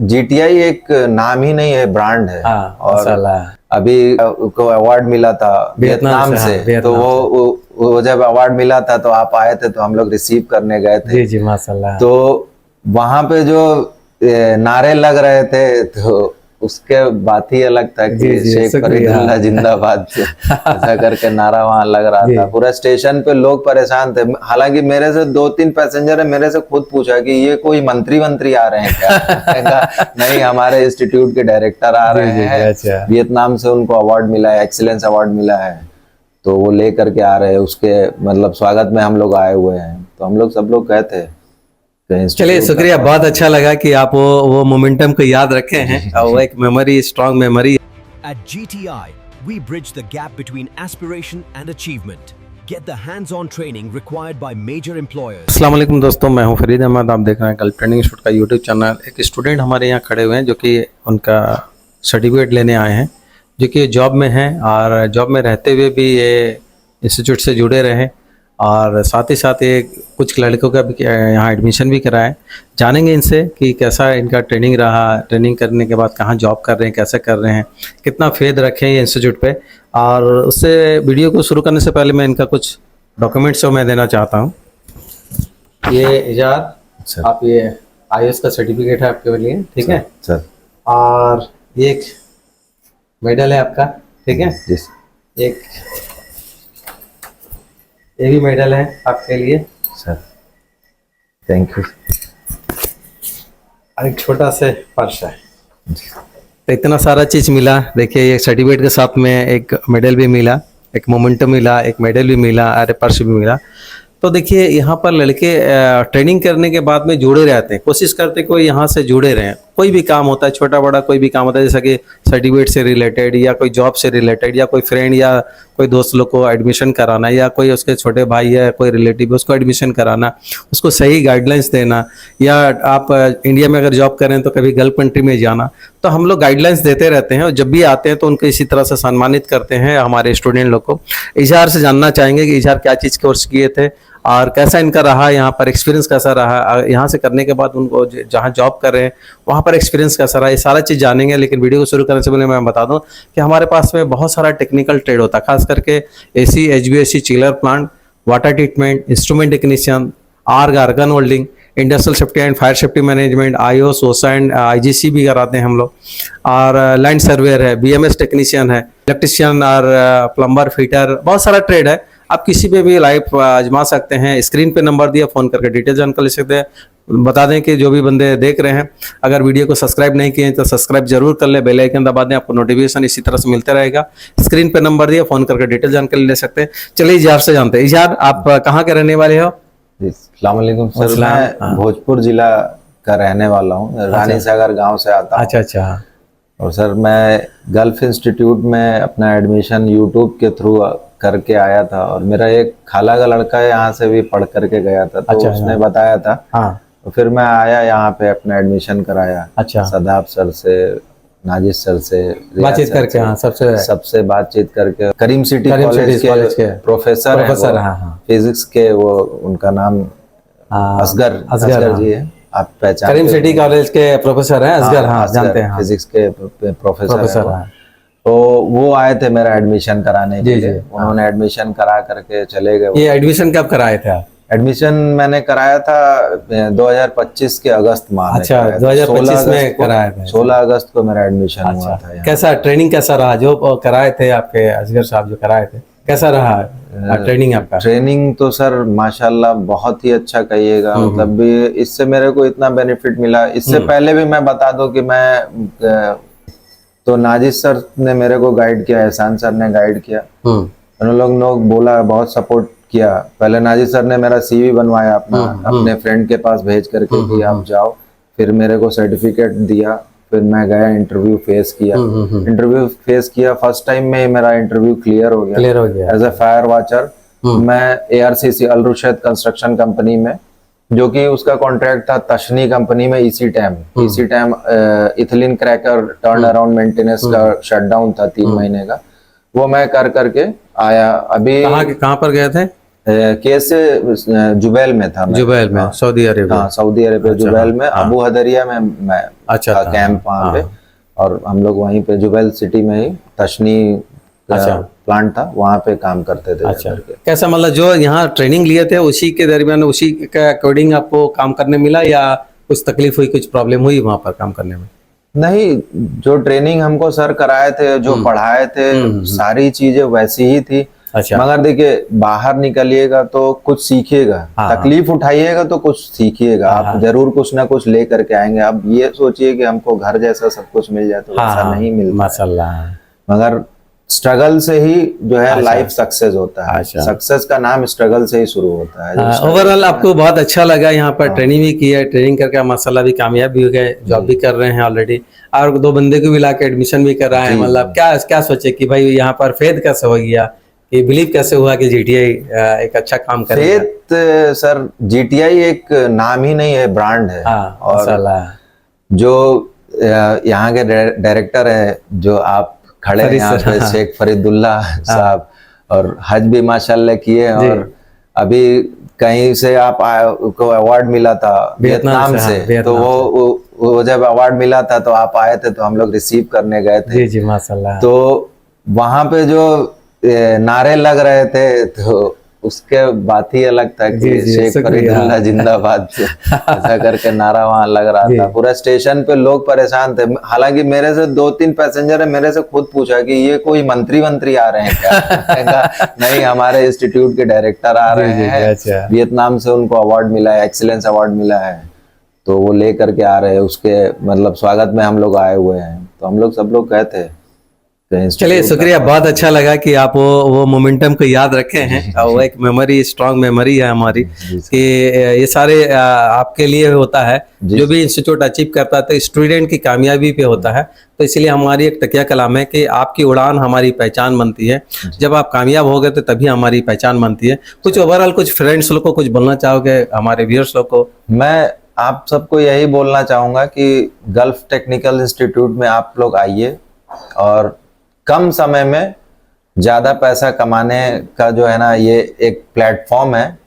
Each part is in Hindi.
जीटीआई एक नाम ही नहीं है, ब्रांड है। हाँ, और माशाल्लाह। अभी को अवार्ड मिला था वियतनाम से, तो वियतनाम वो जब अवार्ड मिला था तो आप आए थे, तो हम लोग रिसीव करने गए थे। जी जी माशाल्लाह। तो वहां पे जो नारे लग रहे थे, तो उसके बात ही अलग था कि जी, शेख शुक्रिया। फरीदुल्लाह जिंदाबाद ऐसा करके नारा वहां लग रहा जी। था। पूरा स्टेशन पे लोग परेशान थे। हालांकि मेरे से 2-3 पैसेंजर है, मेरे से खुद पूछा कि ये कोई मंत्री आ रहे हैं क्या? मैंने कहा, नहीं, हमारे इंस्टीट्यूट के डायरेक्टर आ जी रहे जी जी, हैं, अच्छा। वियतनाम से उनको अवार्ड मिला है, एक्सीलेंस अवार्ड मिला है, तो वो ले करके आ रहे हैं। उसके मतलब स्वागत में हम लोग आए हुए हैं। तो हम लोग सब लोग गए थे। चलिए शुक्रिया, बहुत अच्छा लगा कि आप वो मोमेंटम को याद रखे हैं, और वो एक memory, strong memory. At GTI, we bridge the gap between aspiration and achievement. Get the hands-on training required by major employers. अस्सलाम वालेकुम दोस्तों, मैं हूं फरीद अहमद। आप देख रहे हैं गल्फ ट्रेनिंग इंस्टीट्यूट का यूट्यूब चैनल। एक स्टूडेंट हमारे यहाँ खड़े हुए हैं जो कि उनका सर्टिफिकेट लेने आए हैं, जो कि जॉब में हैं, और जॉब में रहते हुए भी ये इंस्टीट्यूट से जुड़े रहे, और साथ ही साथ ये कुछ लड़कों का भी यहाँ एडमिशन भी कराए। जानेंगे इनसे कि कैसा इनका ट्रेनिंग रहा, ट्रेनिंग करने के बाद कहाँ जॉब कर रहे हैं, कैसे कर रहे हैं, कितना फेद रखे हैं ये इंस्टीट्यूट पे। और उससे वीडियो को शुरू करने से पहले मैं इनका कुछ डॉक्यूमेंट्स जो मैं देना चाहता हूँ। ये इजाज़, आप ये आईएएस का सर्टिफिकेट है आपके लिए, ठीक है सर। और ये एक मेडल है आपका, ठीक है। एक ये भी मेडल है आपके लिए सर, थैंक यू। और एक छोटा से पर्स है। तो इतना सारा चीज़ मिला। देखिए, ये सर्टिफिकेट के साथ में एक मेडल भी मिला, एक मोमेंटम मिला, एक मेडल भी मिला, और एक पर्स भी मिला। तो देखिए, यहाँ पर लड़के ट्रेनिंग करने के बाद में जुड़े रहते हैं, कोशिश करते हैं कोई यहाँ से जुड़े रहें। कोई भी काम होता है, छोटा बड़ा कोई भी काम होता है, जैसा कि सर्टिफिकेट से रिलेटेड, या कोई जॉब से रिलेटेड, या कोई फ्रेंड या कोई दोस्त लोग को एडमिशन कराना, या कोई उसके छोटे भाई है, कोई रिलेटिव है, उसको एडमिशन कराना, उसको सही गाइडलाइंस देना, या आप इंडिया में अगर जॉब करें तो कभी गल्फ कंट्री में जाना, तो हम लोग गाइडलाइंस देते रहते हैं। और जब भी आते हैं तो उनको इसी तरह से सम्मानित करते हैं हमारे स्टूडेंट लोग को। इजहार से जानना चाहेंगे कि इजहार क्या चीज़ कोर्स किए थे और कैसा इनका रहा, यहाँ पर एक्सपीरियंस कैसा रहा, यहाँ से करने के बाद उनको जहाँ जॉब कर रहे हैं वहाँ पर एक्सपीरियंस कैसा रहा, ये सारा चीज़ जानेंगे। लेकिन वीडियो को शुरू करने से पहले मैं बता दूं कि हमारे पास में बहुत सारा टेक्निकल ट्रेड होता है, खास करके AC, HVAC, chiller plant, water treatment, instrument technician, argon welding, industrial safety and fire safety management, IO, सोसा एंड आईजीसी भी कराते हैं हम लोग, और लैंड सर्वेयर है, बीएमएस टेक्नीशियन है, इलेक्ट्रिशियन और प्लम्बर, फिटर, बहुत सारा ट्रेड है। आप किसी पे भी लाइव आजमा सकते हैं। स्क्रीन पे नंबर दिया, फ़ोन करके डिटेल जानकारी ले सकते हैं। बता दें कि जो भी बंदे देख रहे हैं, अगर वीडियो को सब्सक्राइब नहीं किए तो सब्सक्राइब जरूर कर ले, बेल आइकन दबा दें, आपको नोटिफिकेशन इसी तरह से मिलता रहेगा। स्क्रीन पे नंबर दिया, फ़ोन करके डिटेल जानकारी ले सकते हैं। चलिए इजहार से जानते हैं। इजहार, आप कहाँ के रहने वाले हो? अस्सलाम वालेकुम सर, मैं भोजपुर जिला का रहने वाला हूँ, रानी सागर गांव से आता हूँ। अच्छा अच्छा। और सर, मैं गल्फ इंस्टीट्यूट में अपना एडमिशन यूट्यूब के थ्रू करके आया था, और मेरा एक खाला का लड़का यहाँ से भी पढ़ करके गया था, तो उसने बताया था। हाँ। तो फिर मैं आया यहाँ पे, अपना एडमिशन कराया। अच्छा। सदाब सर से, नाजिद सर से बातचीत करके, हाँ, सबसे बातचीत करके, करीम सिटी कॉलेज के प्रोफेसर फिजिक्स के, वो उनका नाम असगर जी है, आप पहचान। करीम सिटी कॉलेज के प्रोफेसर हैं असगर, हाँ, जानते हैं, फिजिक्स के प्रोफेसर हैं। तो वो आए थे मेरा एडमिशन कराने के लिए। उन्होंने एडमिशन करा करके चले गए। ये एडमिशन कब कराए थे आप? एडमिशन मैंने कराया था 2025 के अगस्त माह में। अच्छा, 2025 में कराया था। 16 अगस्त को मेरा एडमिशन हुआ था। कैसा ट्रेनिंग कैसा रहा जो कराए थे आपके असगर साहब, जो कराए थे, कैसा रहा ट्रेनिंग आपका? ट्रेनिंग तो सर माशाल्लाह बहुत ही अच्छा कहिएगा। मतलब भी इससे मेरे को इतना बेनिफिट मिला। इससे पहले भी मैं बता दूं कि मैं तो नाजिद सर ने मेरे को गाइड किया, एहसान सर ने गाइड किया, उन लोग बोला, बहुत सपोर्ट किया। पहले नाजिद सर ने मेरा सीवी बनवाया अपना, अपने फ्रेंड के पास भेज करके कि आप जाओ। फिर मेरे को सर्टिफिकेट दिया, फिर मैं गया, इंटरव्यू फेस किया। फर्स्ट टाइम में मेरा इंटरव्यू क्लियर हो गया एज ए फायर वॉचर। मैं ARCC अल रुशैद कंस्ट्रक्शन कंपनी में, जो कि उसका कॉन्ट्रैक्ट था तशनी कंपनी में, इसी time ethylene cracker turn around maintenance का शटडाउन था 3 महीने का, वो मैं कर करके आया। अभी कहाँ पर गए थे? कैसे जुबैल में था मैं। जुबैल में, सऊदी अरेबिया। हाँ, सऊदी अरेबिया जुबैल में, अबू हदरिया में मैं अच्छा था था, कैंप वहाँ पे। हाँ। और हम लोग वहीं पे जुबैल सिटी में ही तशनी अच्छा। प्लांट था, वहाँ पे काम करते थे अच्छा, जाकर के। कैसा मतलब जो यहाँ ट्रेनिंग लिए थे उसी के दरमियान उसी के अकॉर्डिंग आपको काम करने मिला, या कुछ तकलीफ हुई, कुछ प्रॉब्लम हुई वहाँ पर काम करने में? नहीं, जो ट्रेनिंग हमको सर कराए थे, जो पढ़ाए थे, सारी चीजें वैसी ही थी। अच्छा। मगर देखिए, बाहर निकलिएगा तो कुछ सीखिएगा, हाँ। तकलीफ उठाइएगा तो कुछ सीखिएगा, आप जरूर कुछ ना कुछ ले करके आएंगे। अब ये सोचिए कि हमको घर जैसा सब कुछ मिल जाए तो ऐसा नहीं मिलता, माशाल्लाह। मगर स्ट्रगल से ही जो है लाइफ सक्सेस होता है। अच्छा। सक्सेस का नाम स्ट्रगल से ही शुरू होता है। ओवरऑल आपको बहुत अच्छा लगा यहाँ पर ट्रेनिंग भी की है, ट्रेनिंग करके माशाल्लाह भी कामयाब भी हो गए, जॉब भी कर रहे हैं ऑलरेडी, और 2 बंदे को भी ला के एडमिशन भी कर रहा है। मतलब क्या क्या सोचे कि भाई यहाँ पर फेद कैसे हो गया, कि बिलीव कैसे हुआ कि जीटीआई एक अच्छा काम करेगा? फेथ सर, जीटीआई एक नाम ही नहीं है, ब्रांड है। और माशाल्लाह। जो यहाँ के डायरेक्टर है, जो आप खड़े हैं यहाँ पे, शेख फरीदुल्ला साहब, और हज भी माशाल्लाह किए, और अभी कहीं से आप को अवार्ड मिला था वियतनाम से, तो वो जब अवार्ड मिला था तो आप आए थे, तो हम लोग रिसीव करने गए थे। जी जी, माशाल्लाह। तो वहां पे जो नारे लग रहे थे, तो उसके बात ही अलग था कि शेख फरीदुल्ला जिंदाबाद, ऐसा करके नारा वहां लग रहा था। पूरा स्टेशन पे लोग परेशान थे। हालांकि मेरे से 2-3 पैसेंजर है, मेरे से खुद पूछा कि ये कोई मंत्री आ रहे हैं क्या? नहीं, हमारे इंस्टीट्यूट के डायरेक्टर आ रहे हैं, वियतनाम से उनको अवार्ड मिला है, एक्सीलेंस अवार्ड मिला है, तो वो ले करके आ रहे हैं, उसके मतलब स्वागत में हम लोग आए हुए हैं। तो हम लोग सब लोग गए थे। चलिए, शुक्रिया, बहुत अच्छा लगा कि आप वो मोमेंटम को याद रखे हैं, और वो एक मेमोरी, स्ट्रॉन्ग मेमोरी है हमारी, कि ये सारे आपके लिए होता है। जो भी इंस्टीट्यूट अचीव करता है तो स्टूडेंट की कामयाबी पे होता है, तो इसलिए हमारी एक तकिया कलाम है कि आपकी उड़ान हमारी पहचान बनती है। जब आप कामयाब हो गए तो तभी हमारी पहचान बनती है। कुछ ओवरऑल कुछ फ्रेंड्स लोग को कुछ बोलना चाहोगे, हमारे व्यूअर्स लोग को? मैं आप सबको यही बोलना चाहूंगा कि गल्फ टेक्निकल इंस्टीट्यूट में आप लोग आइए, और कम समय में ज्यादा पैसा कमाने का जो है ना, ये एक प्लेटफॉर्म है।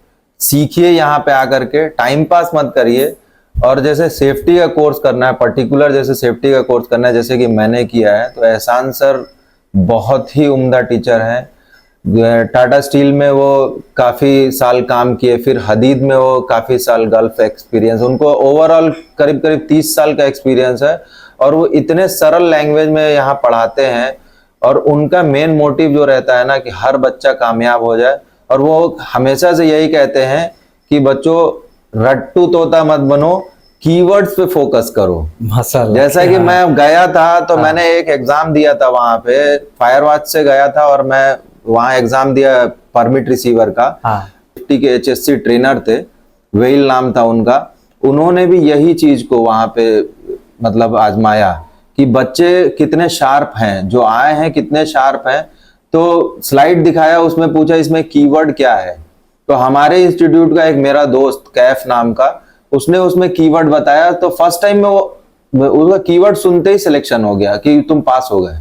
सीखिए यहाँ पे आकर के, टाइम पास मत करिए। और जैसे सेफ्टी का कोर्स करना है, पर्टिकुलर जैसे सेफ्टी का कोर्स करना है, जैसे कि मैंने किया है, तो एहसान सर बहुत ही उम्दा टीचर हैं। टाटा स्टील में वो काफी साल काम किए, फिर हदीद में वो काफी साल गल्फ एक्सपीरियंस, उनको ओवरऑल करीब करीब 30 साल का एक्सपीरियंस है। और वो इतने सरल लैंग्वेज में यहाँ पढ़ाते हैं, और उनका मेन मोटिव जो रहता है ना कि हर बच्चा कामयाब हो जाए। और वो हमेशा से यही कहते हैं कि बच्चों, रट्टू तोता मत बनो, कीवर्ड्स पे फोकस करो। जैसा कि मैं गया था, तो मैंने एक एग्जाम दिया था वहां पे, फायरवॉच से गया था, और मैं वहां एग्जाम दिया परमिट रिसीवर का। 50 के HSC ट्रेनर थे, वेल नाम था उनका। उन्होंने भी यही चीज को वहां पे मतलब आजमाया कि बच्चे कितने शार्प हैं, जो आए हैं कितने शार्प हैं। तो स्लाइड दिखाया, उसमें पूछा इसमें कीवर्ड क्या है। तो हमारे इंस्टीट्यूट का एक मेरा दोस्त कैफ नाम का, उसने उसमें कीवर्ड बताया, तो फर्स्ट टाइम में वो उसका कीवर्ड सुनते ही सिलेक्शन हो गया कि तुम पास हो गए।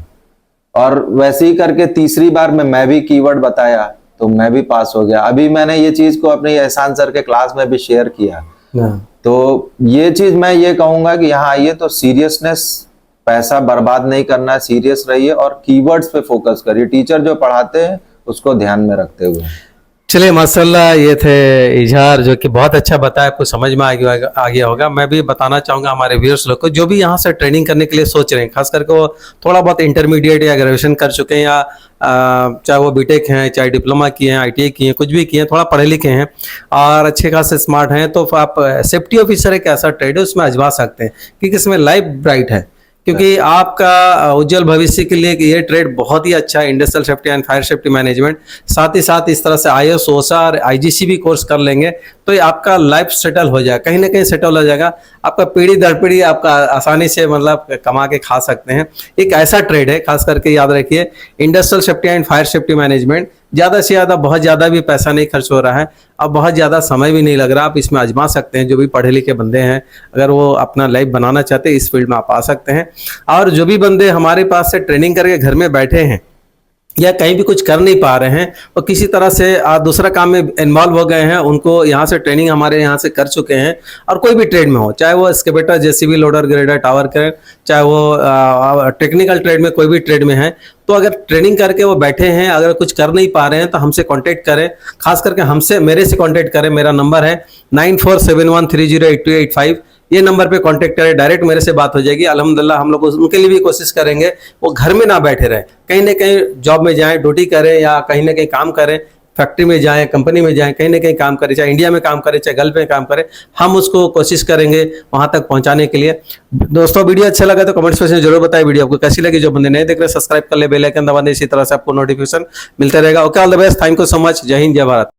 और वैसे ही करके तीसरी बार में मैं भी कीवर्ड बताया, तो मैं भी पास हो गया। अभी मैंने ये चीज को अपने एहसान सर के क्लास में भी शेयर किया। तो ये चीज मैं ये कहूंगा कि यहाँ आइए तो सीरियसनेस, पैसा बर्बाद नहीं करना, सीरियस रहिए और कीवर्ड्स पे फोकस करिए, टीचर जो पढ़ाते हैं उसको ध्यान में रखते हुए। चलिए, माशाल्लाह, ये थे इजहार, जो कि बहुत अच्छा बताया, आपको समझ में आ गया होगा। मैं भी बताना चाहूँगा हमारे व्यूअर्स लोग को, जो भी यहाँ से ट्रेनिंग करने के लिए सोच रहे हैं, खास करके वो थोड़ा बहुत इंटरमीडिएट या ग्रेजुएशन कर चुके हैं, या चाहे वो बीटेक हैं, चाहे डिप्लोमा किए हैं, ITI किए हैं, कुछ भी किए हैं, थोड़ा पढ़े लिखे हैं और अच्छे खासे स्मार्ट हैं, तो आप सेफ्टी ऑफिसर एक ऐसा ट्रेड है, उसमें आजमा सकते हैं, क्योंकि इसमें लाइफ ब्राइट है। क्योंकि आपका उज्जवल भविष्य के लिए ये ट्रेड बहुत ही अच्छा है, industrial safety and fire safety management. साथ ही साथ इस तरह से IAS, OSHA और IGC भी कोर्स कर लेंगे तो ये आपका लाइफ सेटल हो जाएगा, कहीं ना कहीं सेटल हो जाएगा, आपका पीढ़ी दर पीढ़ी आपका आसानी से मतलब कमा के खा सकते हैं। एक ऐसा ट्रेड है, खास करके याद रखिए, industrial safety and fire safety management. ज़्यादा से ज़्यादा, बहुत ज़्यादा भी पैसा नहीं खर्च हो रहा है, अब बहुत ज़्यादा समय भी नहीं लग रहा, आप इसमें आजमा सकते हैं। जो भी पढ़े लिखे बंदे हैं, अगर वो अपना लाइफ बनाना चाहते हैं, इस फील्ड में आप आ सकते हैं। और जो भी बंदे हमारे पास से ट्रेनिंग करके घर में बैठे हैं, या कहीं भी कुछ कर नहीं पा रहे हैं और किसी तरह से दूसरा काम में इन्वॉल्व हो गए हैं, उनको यहाँ से ट्रेनिंग हमारे यहाँ से कर चुके हैं, और कोई भी ट्रेड में हो, चाहे वो excavator, JCB, loader, grader, tower crane, चाहे वो टेक्निकल ट्रेड में, कोई भी ट्रेड में है, तो अगर ट्रेनिंग करके वो बैठे हैं, अगर कुछ कर नहीं पा रहे हैं तो हमसे कांटेक्ट करें, खास करके हमसे, मेरे से कांटेक्ट करें। मेरा नंबर है 9471308285। ये नंबर पे कांटेक्ट करें, डायरेक्ट मेरे से बात हो जाएगी। अल्हम्दुलिल्लाह हम लोग उनके लिए भी कोशिश करेंगे वो घर में ना बैठे रहें, कहीं ना कहीं जॉब में जाएं, ड्यूटी करें, या कहीं ना कहीं काम करें, फैक्ट्री में जाएं, कंपनी में जाएं, कहीं ना कहीं काम करें, चाहे इंडिया में काम करें, चाहे गल्फ में काम करें, हम उसको कोशिश करेंगे वहां तक पहुंचाने के लिए। दोस्तों, वीडियो अच्छा लगा तो कमेंट्स में जरूर बताएं वीडियो आपको कैसी लगी। जो बंदे नहीं देख रहे, सब्सक्राइब कर ले, बेल आइकन दबा दे, इसी तरह से आपको नोटिफिकेशन मिलता रहेगा। Okay, all the best, thank you so much, जय हिंद, जय भारत।